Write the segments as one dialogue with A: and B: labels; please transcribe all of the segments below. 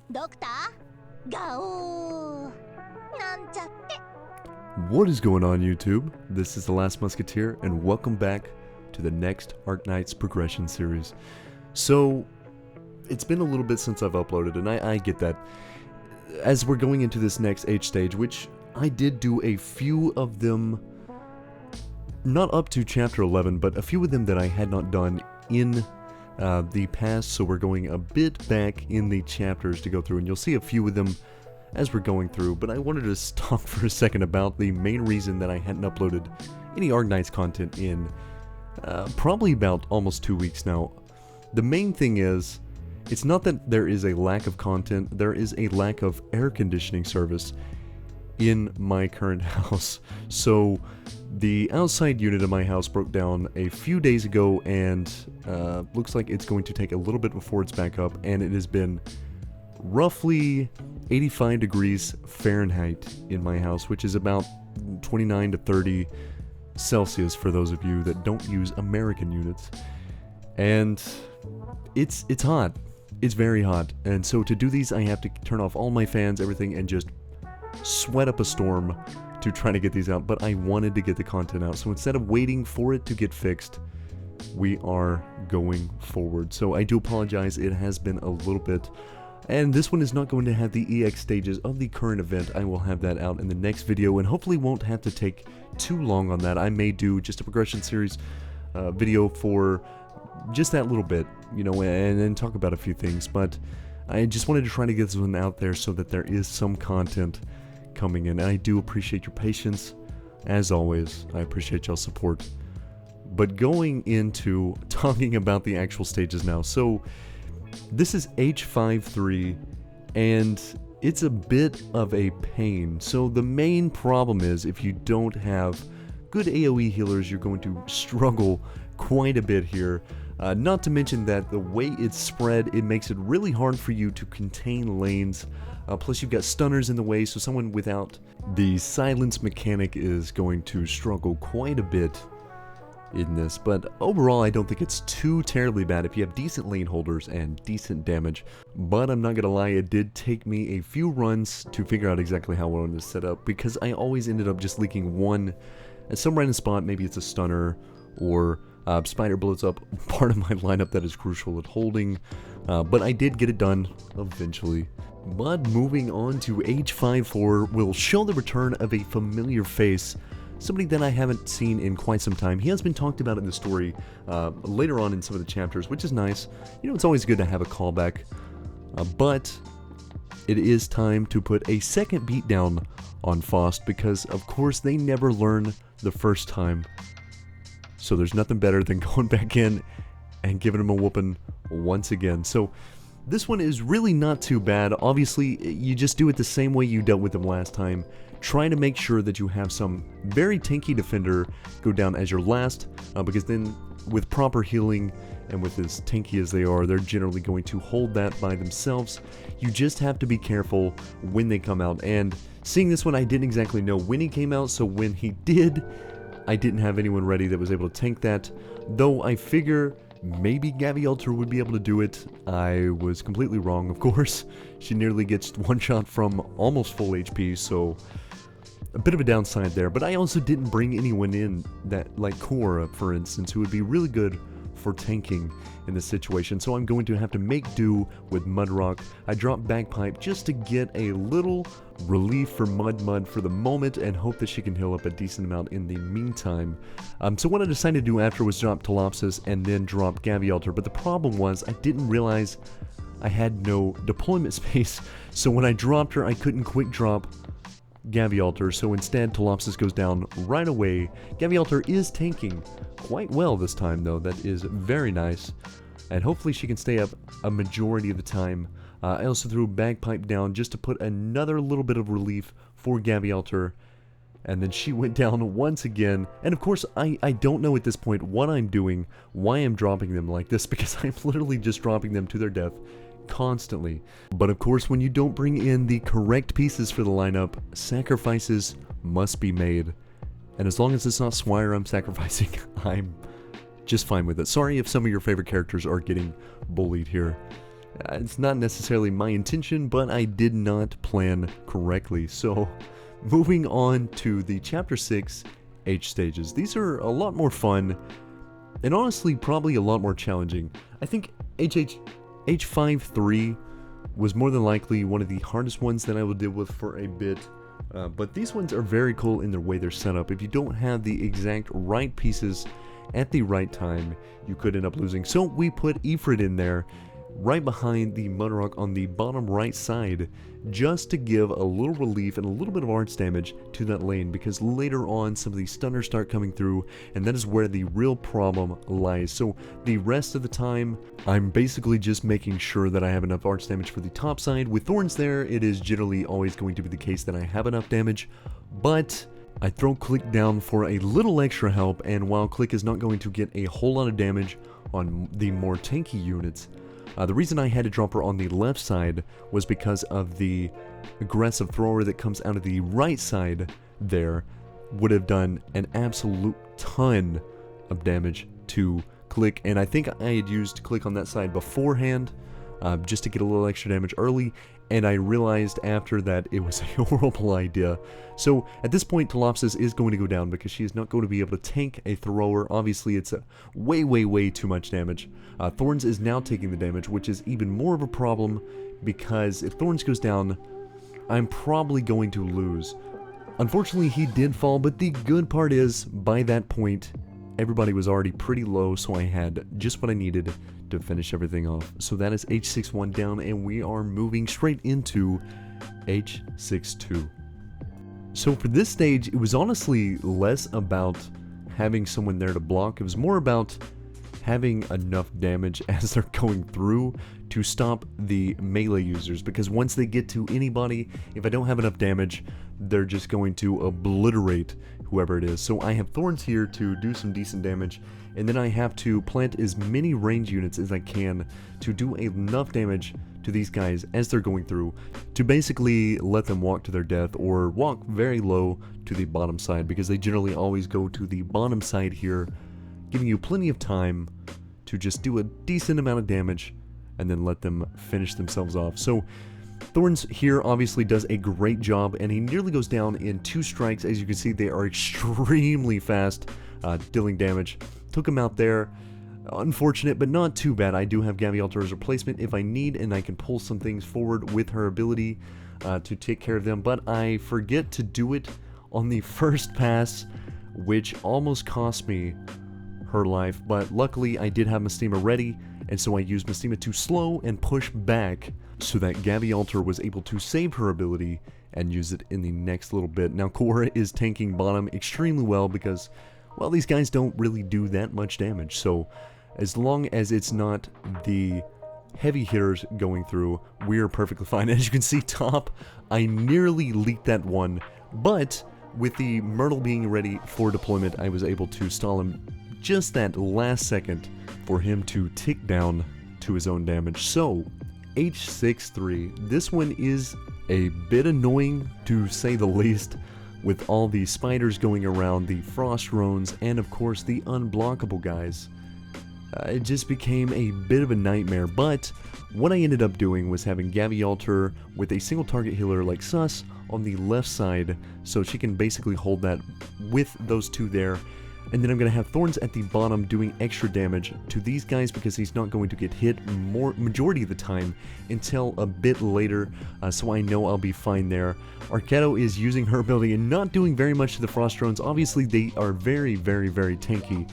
A: What is going on, YouTube? This is The Last Musketeer, and welcome back to the next Arknights progression series. So, it's been a little bit since I've uploaded, and I get that. As we're going into this next H stage, which I did do a few of them, not up to chapter 11, but a few of them that I had not done in the past, so we're going a bit back in the chapters to go through, and you'll see a few of them as we're going through. But I wanted to talk for a second about the main reason that I hadn't uploaded any Arknights content in probably about almost 2 weeks now. The main thing is, it's not that there is a lack of content, there is a lack of air conditioning service in my current house. So the outside unit of my house broke down a few days ago, and looks like it's going to take a little bit before it's back up, and it has been roughly 85 degrees Fahrenheit in my house, which is about 29 to 30 Celsius for those of you that don't use American units. And it's hot. It's very hot. And so to do these, I have to turn off all my fans, everything, and just sweat up a storm to try to get these out. But I wanted to get the content out, so instead of waiting for it to get fixed, we are going forward. So I do apologize, it has been a little bit. And this one is not going to have the EX stages of the current event. I will have that out in the next video, and hopefully won't have to take too long on that. I may do just a progression series video for just that little bit, you know, and then talk about a few things. But I just wanted to try to get this one out there so that there is some content coming in. And I do appreciate your patience, as always. I appreciate y'all's support. But going into talking about the actual stages now, so this is H5-3, and it's a bit of a pain. So the main problem is, if you don't have good AoE healers, you're going to struggle quite a bit here. Not to mention that the way it's spread, it makes it really hard for you to contain lanes. Plus you've got stunners in the way, so someone without the silence mechanic is going to struggle quite a bit in this. But overall, I don't think it's too terribly bad if you have decent lane holders and decent damage. But I'm not gonna lie, it did take me a few runs to figure out exactly how I wanted to set up, because I always ended up just leaking one at some random spot. Maybe it's a stunner, or spider blows up part of my lineup that is crucial at holding. But I did get it done eventually. But moving on to H5-4, will show the return of a familiar face, somebody that I haven't seen in quite some time. He has been talked about in the story later on in some of the chapters, which is nice. You know, it's always good to have a callback. But it is time to put a second beatdown on Faust, because of course they never learn the first time. So there's nothing better than going back in and giving him a whooping once again. So this one is really not too bad. Obviously, you just do it the same way you dealt with them last time. Try to make sure that you have some very tanky defender go down as your last, because then with proper healing and with as tanky as they are, they're generally going to hold that by themselves. You just have to be careful when they come out. And seeing this one, I didn't exactly know when he came out, so when he did, I didn't have anyone ready that was able to tank that. Though I figure maybe Gavialter would be able to do it. I was completely wrong, of course. She nearly gets one shot from almost full HP, so a bit of a downside there. But I also didn't bring anyone in that, like Cora, for instance, who would be really good for tanking in this situation. So I'm going to have to make do with Mudrock. I dropped Bagpipe just to get a little relief for Mud for the moment, and hope that she can heal up a decent amount in the meantime. So what I decided to do after was drop Talopsis and then drop Gavialter. But the problem was, I didn't realize I had no deployment space. So when I dropped her, I couldn't quick drop Gavialter, so instead Talopsis goes down right away. Gavialter is tanking quite well this time though, that is very nice, and hopefully she can stay up a majority of the time. I also threw Bagpipe down just to put another little bit of relief for Gavialter, and then she went down once again. And of course I don't know at this point what I'm doing, why I'm dropping them like this, because I'm literally just dropping them to their death constantly. But of course, when you don't bring in the correct pieces for the lineup, sacrifices must be made. And as long as it's not Swire I'm sacrificing, I'm just fine with it. Sorry if some of your favorite characters are getting bullied here. It's not necessarily my intention, but I did not plan correctly. So, moving on to the Chapter 6 H stages. These are a lot more fun, and honestly, probably a lot more challenging. I think H5-3 was more than likely one of the hardest ones that I will deal with for a bit. But these ones are very cool in the way they're set up. If you don't have the exact right pieces at the right time, you could end up losing. So we put Ifrit in there, right behind the Mudrock on the bottom right side, just to give a little relief and a little bit of arts damage to that lane, because later on some of these stunners start coming through, and that is where the real problem lies. So the rest of the time, I'm basically just making sure that I have enough arts damage for the top side. With Thorns there, it is generally always going to be the case that I have enough damage, but I throw Click down for a little extra help, and while Click is not going to get a whole lot of damage on the more tanky units, the reason I had to drop her on the left side was because of the aggressive thrower that comes out of the right side there would have done an absolute ton of damage to Click, and I think I had used Click on that side beforehand just to get a little extra damage early, and I realized after that it was a horrible idea. So at this point, Talopsis is going to go down because she is not going to be able to tank a thrower. Obviously, it's a way too much damage. Thorns is now taking the damage, which is even more of a problem because if Thorns goes down, I'm probably going to lose. Unfortunately, he did fall, but the good part is, by that point, everybody was already pretty low, so I had just what I needed to finish everything off. So that is H6-1 down, and we are moving straight into H6-2. So for this stage, it was honestly less about having someone there to block. It was more about having enough damage as they're going through to stop the melee users, because once they get to anybody, if I don't have enough damage, they're just going to obliterate whoever it is. So I have Thorns here to do some decent damage, and then I have to plant as many range units as I can to do enough damage to these guys as they're going through to basically let them walk to their death or walk very low to the bottom side, because they generally always go to the bottom side here, giving you plenty of time to just do a decent amount of damage and then let them finish themselves off. So Thorns here obviously does a great job, and he nearly goes down in 2 strikes. As you can see, they are extremely fast dealing damage. Took him out there. Unfortunate, but not too bad. I do have Gavialta as replacement if I need, and I can pull some things forward with her ability to take care of them, but I forget to do it on the first pass, which almost cost me her life. But luckily I did have Mestima ready, and so I used Mestima to slow and push back so that Gavialta was able to save her ability and use it in the next little bit. Now Cora is tanking bottom extremely well because, well, these guys don't really do that much damage, so as long as it's not the heavy hitters going through, we're perfectly fine. As you can see, top, I nearly leaked that one, but with the Myrtle being ready for deployment, I was able to stall him just that last second for him to tick down to his own damage. So H6-3, this one is a bit annoying to say the least, with all the spiders going around, the frost drones, and of course the unblockable guys. It just became a bit of a nightmare, but what I ended up doing was having Gavialta with a single target healer like Sus on the left side, so she can basically hold that with those two there. And then I'm going to have Thorns at the bottom doing extra damage to these guys because he's not going to get hit majority of the time until a bit later, so I know I'll be fine there. Arquetto is using her ability and not doing very much to the frost drones. Obviously they are very tanky,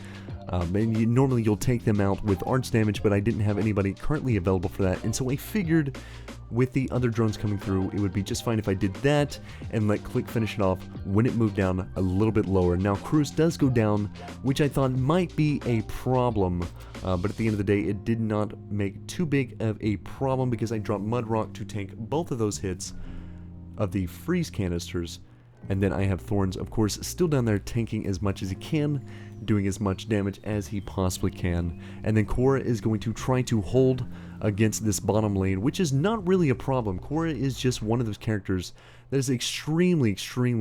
A: and normally you'll take them out with arts damage, but I didn't have anybody currently available for that, and so I figured with the other drones coming through, it would be just fine if I did that and let Click finish it off when it moved down a little bit lower. Now Cruz does go down, which I thought might be a problem, but at the end of the day, it did not make too big of a problem because I dropped Mudrock to tank both of those hits of the freeze canisters. And then I have Thorns, of course, still down there tanking as much as he can, doing as much damage as he possibly can. And then Cora is going to try to hold against this bottom lane, which is not really a problem. Cora is just one of those characters that is extremely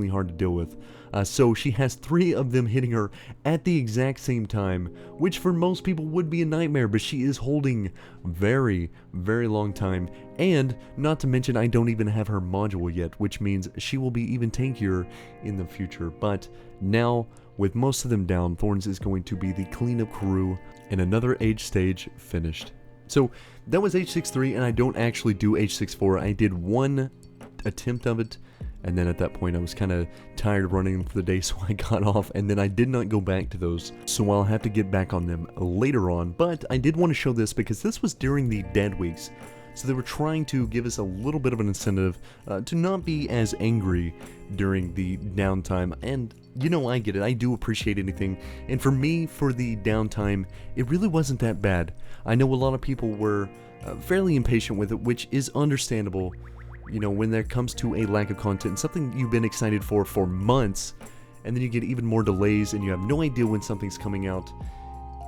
A: hard to deal with. So she has 3 of them hitting her at the exact same time, which for most people would be a nightmare, but she is holding very long time. And not to mention, I don't even have her module yet, which means she will be even tankier in the future. But now, with most of them down, Thorns is going to be the cleanup crew, and another age stage finished. So that was H6-3, and I don't actually do H6-4. I did one attempt of it, and then at that point I was kind of tired of running them for the day, so I got off, and then I did not go back to those, so I'll have to get back on them later on. But I did want to show this because this was during the dead weeks, so they were trying to give us a little bit of an incentive to not be as angry during the downtime. And you know, I get it, I do appreciate anything, and for me, for the downtime, it really wasn't that bad. I know a lot of people were fairly impatient with it, which is understandable. You know, when there comes to a lack of content, something you've been excited for months, and then you get even more delays and you have no idea when something's coming out,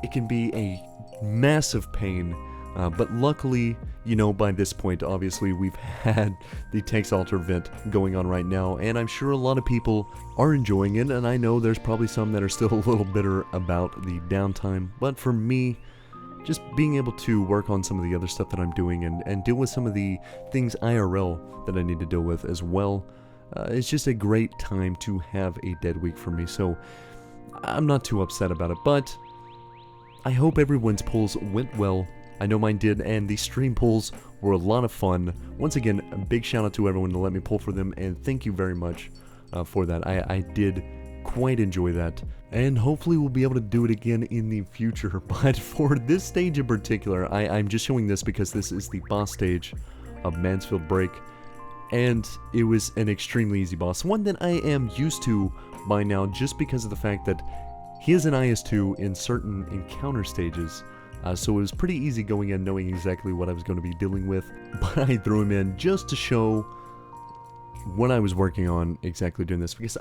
A: it can be a massive pain. But luckily, you know, by this point, obviously, we've had the Text Altar event going on right now, and I'm sure a lot of people are enjoying it, and I know there's probably some that are still a little bitter about the downtime, but for me, just being able to work on some of the other stuff that I'm doing and deal with some of the things IRL that I need to deal with as well, it's just a great time to have a dead week for me, so I'm not too upset about it, but I hope everyone's pulls went well. I know mine did, and the stream pulls were a lot of fun. Once again, a big shout out to everyone to let me pull for them, and thank you very much for that. I did quite enjoy that, and hopefully we'll be able to do it again in the future. But for this stage in particular, I'm just showing this because this is the boss stage of Mansfield Break, and it was an extremely easy boss, one that I am used to by now just because of the fact that he is an IS-2 in certain encounter stages. So it was pretty easy going in knowing exactly what I was going to be dealing with, but I threw him in just to show what I was working on exactly doing this, because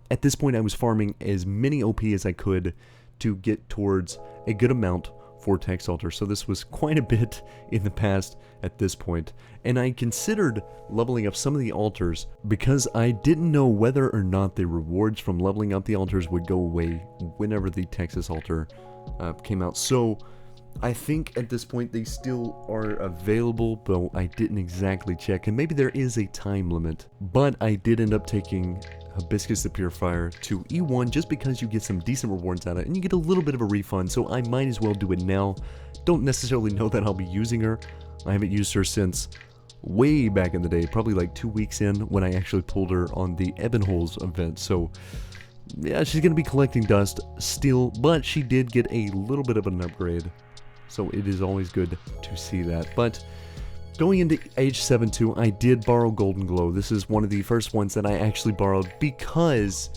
A: at this point I was farming as many OP as I could to get towards a good amount for Text Altar, so this was quite a bit in the past at this point, and I considered leveling up some of the altars because I didn't know whether or not the rewards from leveling up the altars would go away whenever the Texas Altar came out. So I think at this point they still are available, but I didn't exactly check, and maybe there is a time limit. But I did end up taking Hibiscus the Purifier to E1 just because you get some decent rewards out of it, and you get a little bit of a refund, so I might as well do it now. Don't necessarily know that I'll be using her. I haven't used her since way back in the day, probably like 2 weeks in when I actually pulled her on the Ebonholes event, so yeah, she's going to be collecting dust still, but she did get a little bit of an upgrade. So it is always good to see that. But going into H7-2, I did borrow Golden Glow. This is one of the first ones that I actually borrowed because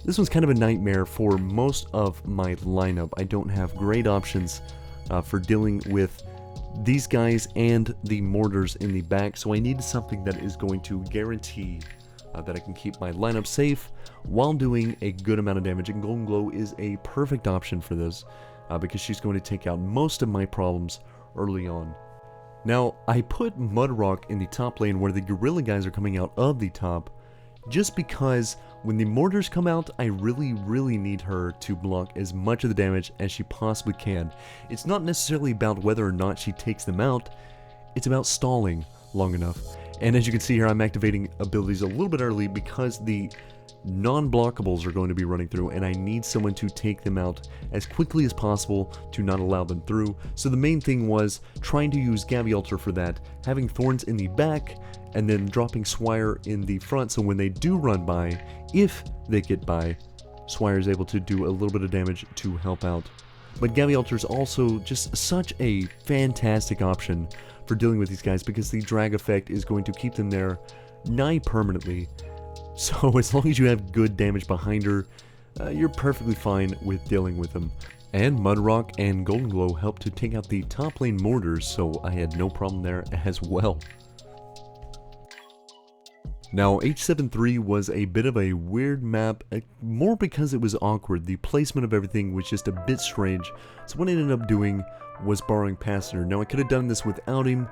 A: this was kind of a nightmare for most of my lineup. I don't have great options for dealing with these guys and the mortars in the back, so I needed something that is going to guarantee that I can keep my lineup safe while doing a good amount of damage, and Golden Glow is a perfect option for this. Because she's going to take out most of my problems early on. Now, I put Mudrock in the top lane where the gorilla guys are coming out of the top, just because when the mortars come out, I really need her to block as much of the damage as she possibly can. It's not necessarily about whether or not she takes them out, it's about stalling long enough. And as you can see here, I'm activating abilities a little bit early because the non-blockables are going to be running through, and I need someone to take them out as quickly as possible to not allow them through. So the main thing was trying to use Gavialtar for that, having Thorns in the back, and then dropping Swire in the front, so when they do run by, if they get by, Swire is able to do a little bit of damage to help out. But Gavialtar is also just such a fantastic option for dealing with these guys because the drag effect is going to keep them there nigh permanently. So as long as you have good damage behind her, you're perfectly fine with dealing with them. And Mudrock and Golden Glow helped to take out the top lane mortars, so I had no problem there as well. Now, H73 was a bit of a weird map, more because it was awkward. The placement of everything was just a bit strange, so what I ended up doing was borrowing Passenger. Now, I could have done this without him.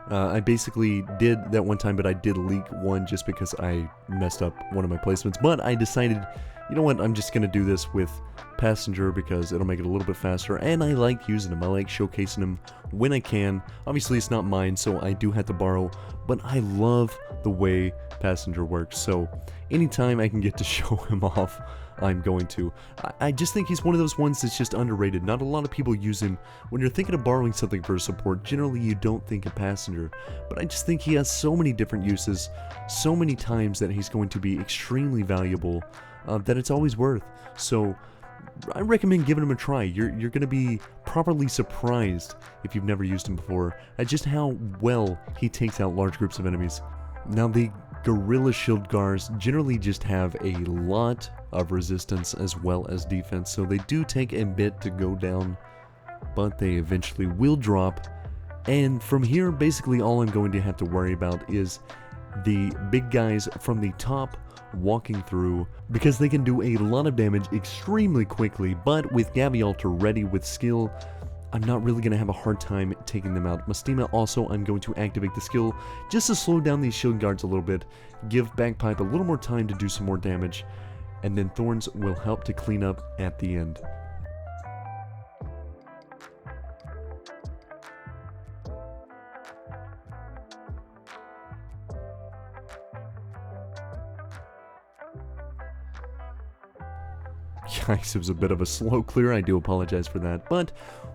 A: I basically did that one time, but I did leak one just because I messed up one of my placements. But I decided, you know what, I'm just going to do this with Passenger because it'll make it a little bit faster, and I like using him. I like showcasing him when I can. Obviously, it's not mine, so I do have to borrow, but I love the way Passenger works, so anytime I can get to show him off, I'm going to. I just think he's one of those ones that's just underrated. Not a lot of people use him. When you're thinking of borrowing something for a support, generally you don't think of Passenger, but I just think he has so many different uses, so many times that he's going to be extremely valuable, that it's always worth. So I recommend giving him a try. You're going to be properly surprised if you've never used him before at just how well he takes out large groups of enemies. Now, the Gorilla Shield Guards generally just have a lot of resistance as well as defense, so they do take a bit to go down, but they eventually will drop. And from here, basically all I'm going to have to worry about is the big guys from the top walking through, because they can do a lot of damage extremely quickly, but with Gavialter ready with skill, I'm not really going to have a hard time taking them out. Mestima also, I'm going to activate the skill just to slow down these shield guards a little bit, give Bagpipe a little more time to do some more damage, and then Thorns will help to clean up at the end. Yikes, it was a bit of a slow clear, I do apologize for that, but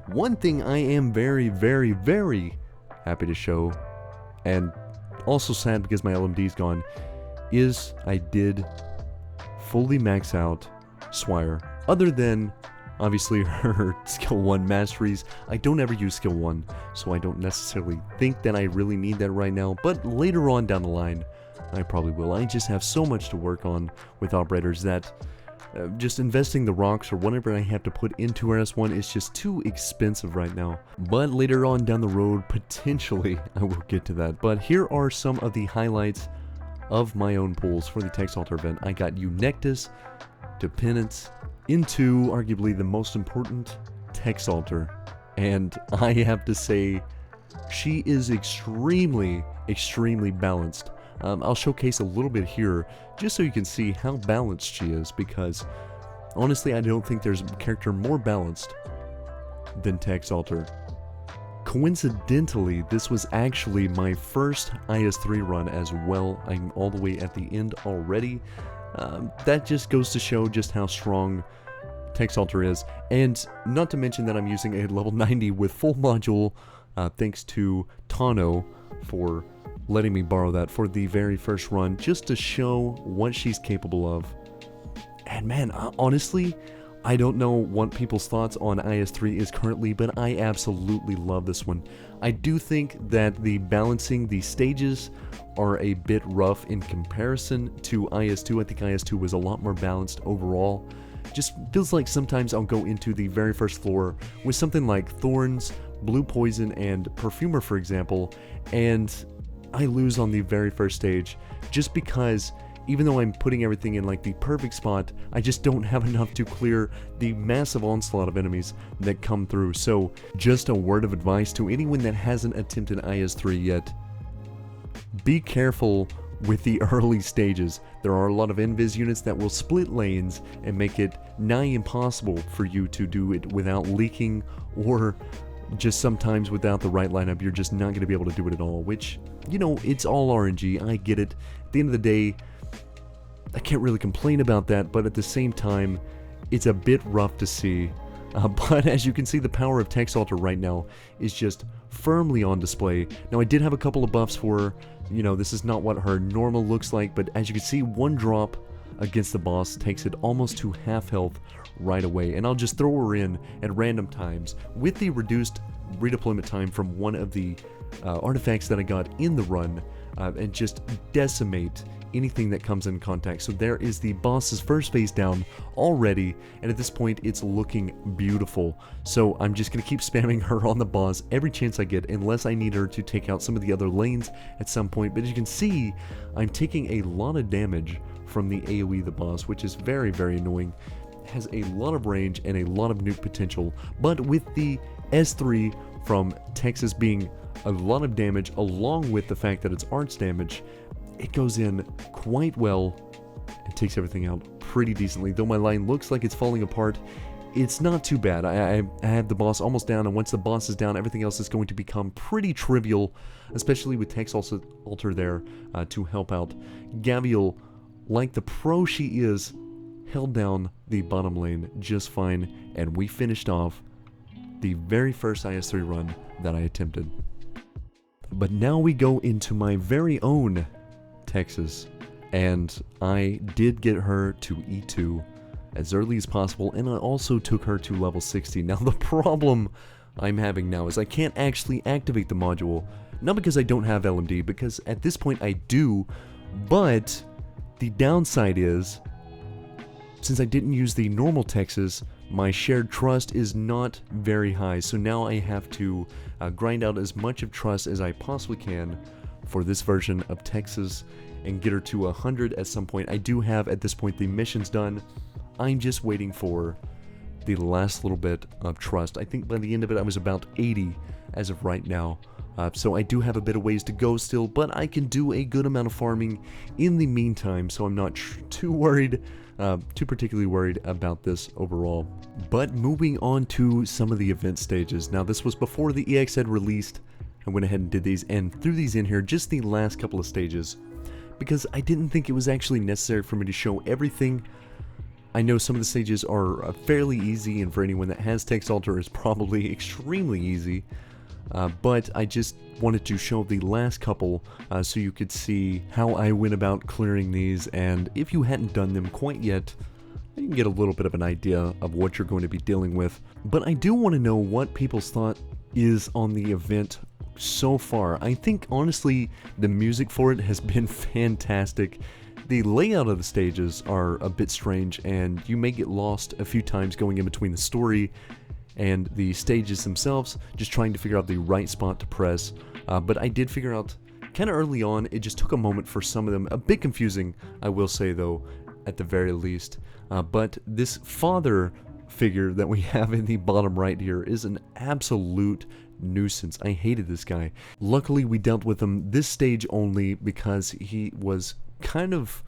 A: one thing I am very, very, very happy to show, and also sad because my LMD's gone, is I did fully max out Swire. Other than, obviously, her skill 1 masteries, I don't ever use skill 1, so I don't necessarily think that I really need that right now, but later on down the line, I probably will. I just have so much to work on with operators that just investing the rocks or whatever I have to put into RS1 is just too expensive right now. But later on down the road, potentially, I will get to that. But here are some of the highlights of my own pulls for the Texalter event. I got Eunectus to Penance into arguably the most important Texalter. And I have to say, she is extremely, extremely balanced. I'll showcase a little bit here just so you can see how balanced she is, because honestly I don't think there's a character more balanced than Texalter. Coincidentally, this was actually my first IS3 run as well. I'm all the way at the end already. That just goes to show just how strong Texalter is, and not to mention that I'm using a level 90 with full module, thanks to Tano for letting me borrow that for the very first run, just to show what she's capable of. And man, honestly, I don't know what people's thoughts on IS3 is currently, but I absolutely love this one. I do think that the balancing, the stages are a bit rough in comparison to IS2. I think IS2 was a lot more balanced overall. Just feels like sometimes I'll go into the very first floor with something like Thorns, Blue Poison, and Perfumer, for example, and I lose on the very first stage just because even though I'm putting everything in like the perfect spot, I just don't have enough to clear the massive onslaught of enemies that come through. So just a word of advice to anyone that hasn't attempted IS3 yet: be careful with the early stages. There are a lot of invis units that will split lanes and make it nigh impossible for you to do it without leaking, or just sometimes without the right lineup you're just not going to be able to do it at all, which, you know, it's all RNG, I get it. At the end of the day, I can't really complain about that, but at the same time, it's a bit rough to see. But as you can see, the power of Texalter right now is just firmly on display. Now, I did have a couple of buffs for her. You know, this is not what her normal looks like, but as you can see, one drop against the boss takes it almost to half health right away, and I'll just throw her in at random times with the reduced redeployment time from one of the artifacts that I got in the run, and just decimate anything that comes in contact. So there is the boss's first phase down already, and at this point it's looking beautiful. So I'm just going to keep spamming her on the boss every chance I get, unless I need her to take out some of the other lanes at some point. But as you can see, I'm taking a lot of damage from the AoE the boss, which is very, very annoying. Has a lot of range and a lot of nuke potential, but with the S3 from Texas being a lot of damage, along with the fact that it's arts damage, it goes in quite well and takes everything out pretty decently. Though my line looks like it's falling apart, it's not too bad. I have the boss almost down, and once the boss is down, everything else is going to become pretty trivial, especially with Tex also Alter there to help out. Gavial, like the pro she is, held down the bottom lane just fine, and we finished off the very first IS-3 run that I attempted. But now we go into my very own Texas, and I did get her to E2 as early as possible, and I also took her to level 60. Now the problem I'm having now is I can't actually activate the module, not because I don't have LMD, because at this point I do, but the downside is, since I didn't use the normal Texas, my shared trust is not very high, so now I have to grind out as much of trust as I possibly can for this version of Texas and get her to 100 at some point. I do have, at this point, the missions done. I'm just waiting for the last little bit of trust. I think by the end of it, I was about 80 as of right now. So I do have a bit of ways to go still, but I can do a good amount of farming in the meantime, so I'm not too particularly worried about this overall. But moving on to some of the event stages. Now this was before the EX had released. I went ahead and did these and threw these in here, just the last couple of stages, because I didn't think it was actually necessary for me to show everything. I know some of the stages are fairly easy, and for anyone that has Text Alter is probably extremely easy. But I just wanted to show the last couple so you could see how I went about clearing these, and if you hadn't done them quite yet, you can get a little bit of an idea of what you're going to be dealing with. But I do want to know what people's thought is on the event so far. I think honestly the music for it has been fantastic. The layout of the stages are a bit strange, and you may get lost a few times going in between the story and the stages themselves, just trying to figure out the right spot to press. But I did figure out kind of early on. It just took a moment for some of them. A bit confusing, I will say though, at the very least. But this father figure that we have in the bottom right here is an absolute nuisance. I hated this guy. Luckily we dealt with him this stage only because he was kind of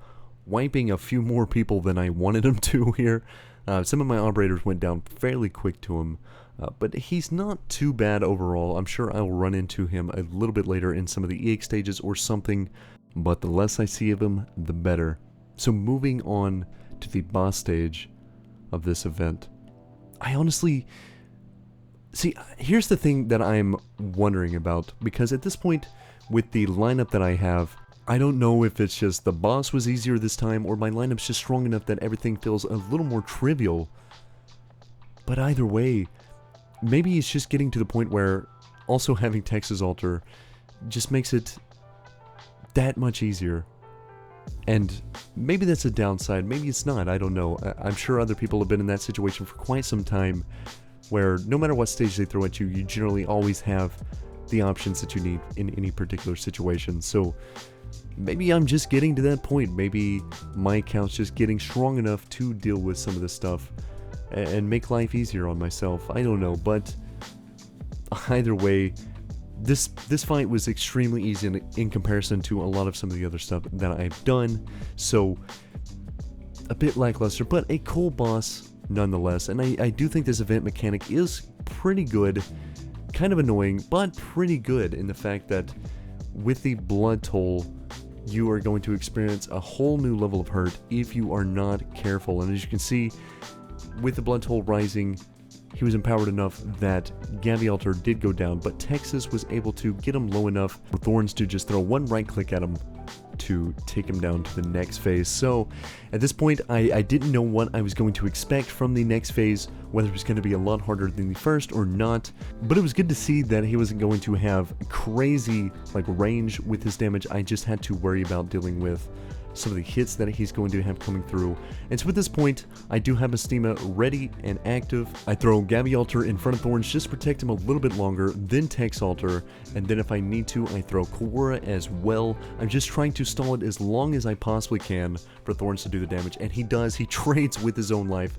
A: wiping a few more people than I wanted him to here. Some of my operators went down fairly quick to him, but he's not too bad overall. I'm sure I'll run into him a little bit later in some of the EX stages or something, but the less I see of him, the better. So moving on to the boss stage of this event, I honestly... See, here's the thing that I'm wondering about, because at this point, with the lineup that I have, I don't know if it's just the boss was easier this time, or my lineup's just strong enough that everything feels a little more trivial. But either way, maybe it's just getting to the point where also having Texas Alter just makes it that much easier. And maybe that's a downside, maybe it's not, I don't know. I'm sure other people have been in that situation for quite some time, where no matter what stage they throw at you, you generally always have the options that you need in any particular situation. So maybe I'm just getting to that point. Maybe my account's just getting strong enough to deal with some of this stuff and make life easier on myself. I don't know, but either way, this fight was extremely easy in comparison to a lot of some of the other stuff that I've done. So a bit lackluster, but a cool boss nonetheless. And I do think this event mechanic is pretty good. Kind of annoying, but pretty good in the fact that with the blood toll, you are going to experience a whole new level of hurt if you are not careful. And as you can see, with the blood toll rising, he was empowered enough that Gavialter did go down, but Texas was able to get him low enough for Thorns to just throw one right click at him to take him down to the next phase. So at this point, I didn't know what I was going to expect from the next phase, whether it was going to be a lot harder than the first or not, but it was good to see that he wasn't going to have crazy like range with his damage. I just had to worry about dealing with some of the hits that he's going to have coming through. And so at this point, I do have Mestima ready and active. I throw Gavialter in front of Thorns just to protect him a little bit longer, then Texalter, and then if I need to, I throw Quora as well. I'm just trying to stall it as long as I possibly can for Thorns to do the damage, and he does. He trades with his own life,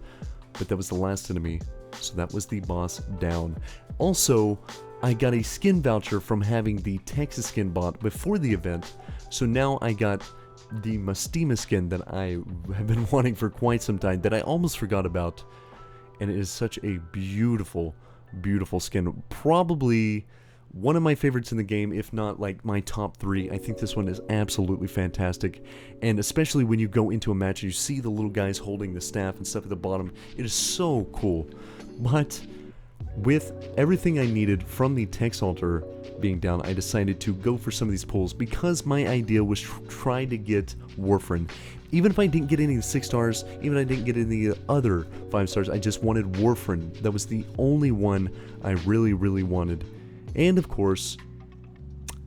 A: but that was the last enemy, so that was the boss down. Also, I got a skin voucher from having the Texas skin bought before the event, so now I got the Mestima skin that I have been wanting for quite some time that I almost forgot about, and it is such a beautiful, beautiful skin. Probably one of my favorites in the game, if not like my top 3. I think this one is absolutely fantastic, and especially when you go into a match and you see the little guys holding the staff and stuff at the bottom, it is so cool. But with everything I needed from the Texalter being down, I decided to go for some of these pulls because my idea was try to get Warfarin. Even if I didn't get any of the 6 stars, even if I didn't get any of the other 5 stars, I just wanted Warfarin. That was the only one I really, really wanted. And of course,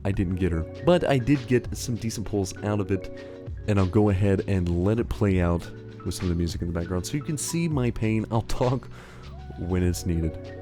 A: I didn't get her. But I did get some decent pulls out of it, and I'll go ahead and let it play out with some of the music in the background so you can see my pain. I'll talk when it's needed.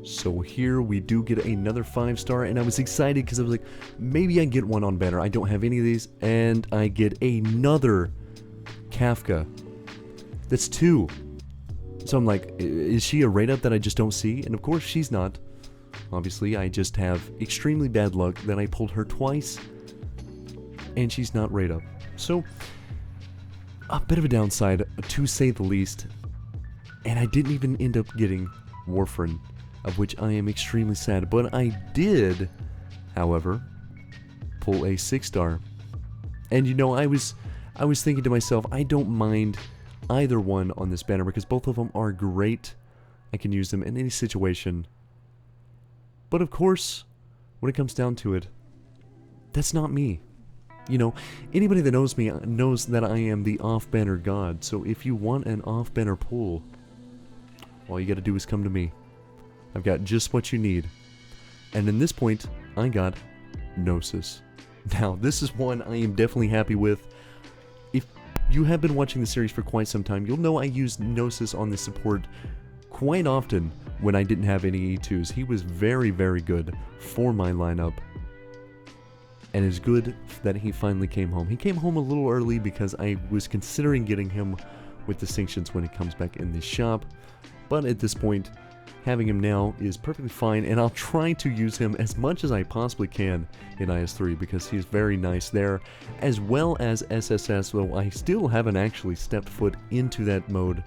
A: So here we do get another 5-star, and I was excited because I was like, maybe I get one on banner. I don't have any of these, and I get another Kafka. That's 2. So I'm like, is she a rate up that I just don't see? And of course she's not. Obviously, I just have extremely bad luck that I pulled her twice, and she's not rate up. So, a bit of a downside, to say the least. And I didn't even end up getting Warfarin, of which I am extremely sad. But I did, however, pull a 6-star. And you know, I was thinking to myself, I don't mind either one on this banner because both of them are great. I can use them in any situation. But of course, when it comes down to it, that's not me. You know, anybody that knows me knows that I am the off-banner god. So if you want an off-banner pull, all you gotta do is come to me. I've got just what you need. And in this point, I got Gnosis. Now, this is one I am definitely happy with. If you have been watching the series for quite some time, you'll know I used Gnosis on the support quite often when I didn't have any E2s. He was very, very good for my lineup. And it's good that he finally came home. He came home a little early because I was considering getting him with distinctions when he comes back in the shop. But at this point, having him now is perfectly fine, and I'll try to use him as much as I possibly can in IS3 because he's very nice there, as well as SSS, though I still haven't actually stepped foot into that mode,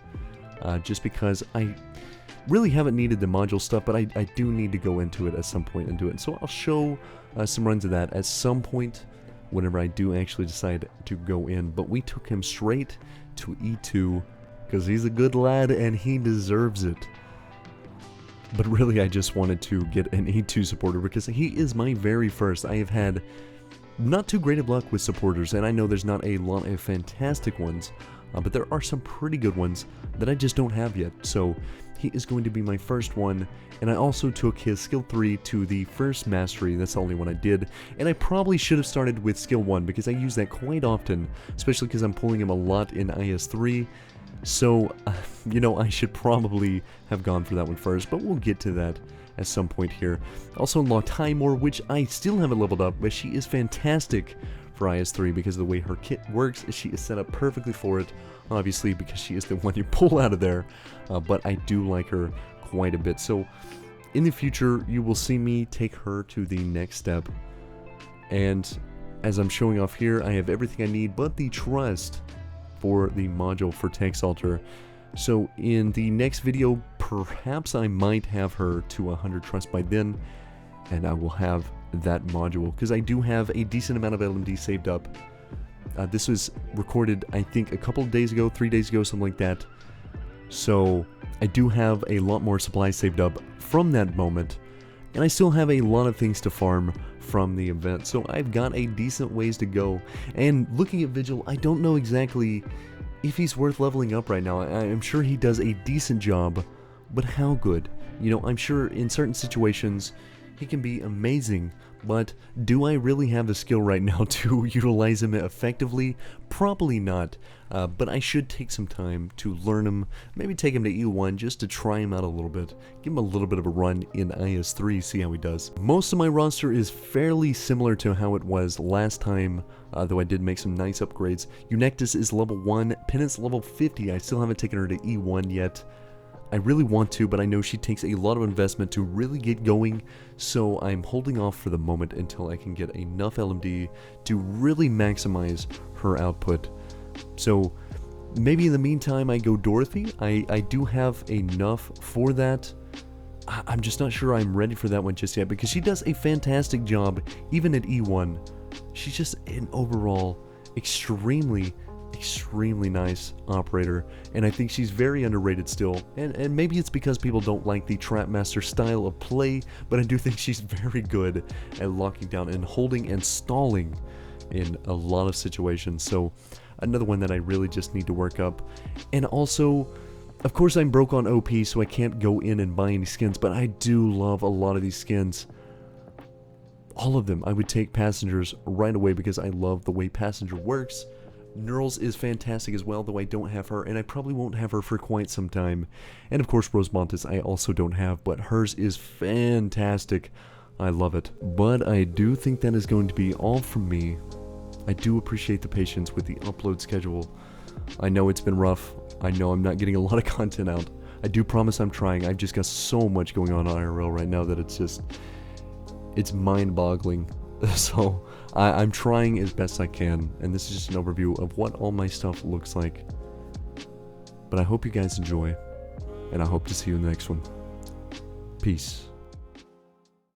A: just because I really haven't needed the module stuff, but I do need to go into it at some point and do it. So I'll show some runs of that at some point whenever I do actually decide to go in, but we took him straight to E2 because he's a good lad and he deserves it. But really, I just wanted to get an E2 supporter because he is my very first. I have had not too great of luck with supporters, and I know there's not a lot of fantastic ones, but there are some pretty good ones that I just don't have yet. So he is going to be my first one, and I also took his skill 3 to the first mastery. That's the only one I did, and I probably should have started with skill 1 because I use that quite often, especially because I'm pulling him a lot in IS3. So, you know, I should probably have gone for that one first, but we'll get to that at some point here. Also unlocked Highmore, which I still haven't leveled up, but she is fantastic for IS3 because of the way her kit works. She is set up perfectly for it, obviously, because she is the one you pull out of there, but I do like her quite a bit. So, in the future, you will see me take her to the next step, and as I'm showing off here, I have everything I need but the trust for the module for Texalter. So in the next video, perhaps I might have her to 100 trust by then, and I will have that module, because I do have a decent amount of LMD saved up. This was recorded, I think, a couple of days ago, 3 days ago, something like that. So I do have a lot more supplies saved up from that moment, and I still have a lot of things to farm from the event, so I've got a decent ways to go. And looking at Vigil, I don't know exactly if he's worth leveling up right now. I'm sure he does a decent job, but how good? You know, I'm sure in certain situations he can be amazing, but do I really have the skill right now to utilize him effectively? Probably not, but I should take some time to learn him, maybe take him to E1 just to try him out a little bit, give him a little bit of a run in IS-3, see how he does. Most of my roster is fairly similar to how it was last time, though I did make some nice upgrades. Eunectus is level 1, Penance level 50, I still haven't taken her to E1 yet. I really want to, but I know she takes a lot of investment to really get going, so I'm holding off for the moment until I can get enough LMD to really maximize her output. So maybe in the meantime I go Dorothy. I do have enough for that. I'm just not sure I'm ready for that one just yet, because she does a fantastic job even at E1. She's just an overall extremely nice operator, and I think she's very underrated still, and maybe it's because people don't like the Trapmaster style of play, but I do think she's very good at locking down and holding and stalling in a lot of situations. So another one that I really just need to work up. And also, of course, I'm broke on OP, so I can't go in and buy any skins, but I do love a lot of these skins. All of them. I would take Passengers right away because I love the way Passenger works. Knurls is fantastic as well, though I don't have her, and I probably won't have her for quite some time. And of course, Rosemontis I also don't have, but hers is fantastic. I love it. But I do think that is going to be all from me. I do appreciate the patience with the upload schedule. I know it's been rough. I know I'm not getting a lot of content out. I do promise I'm trying. I've just got so much going on IRL right now that it's mind-boggling. So I'm trying as best I can, and this is just an overview of what all my stuff looks like. But I hope you guys enjoy, and I hope to see you in the next one. Peace.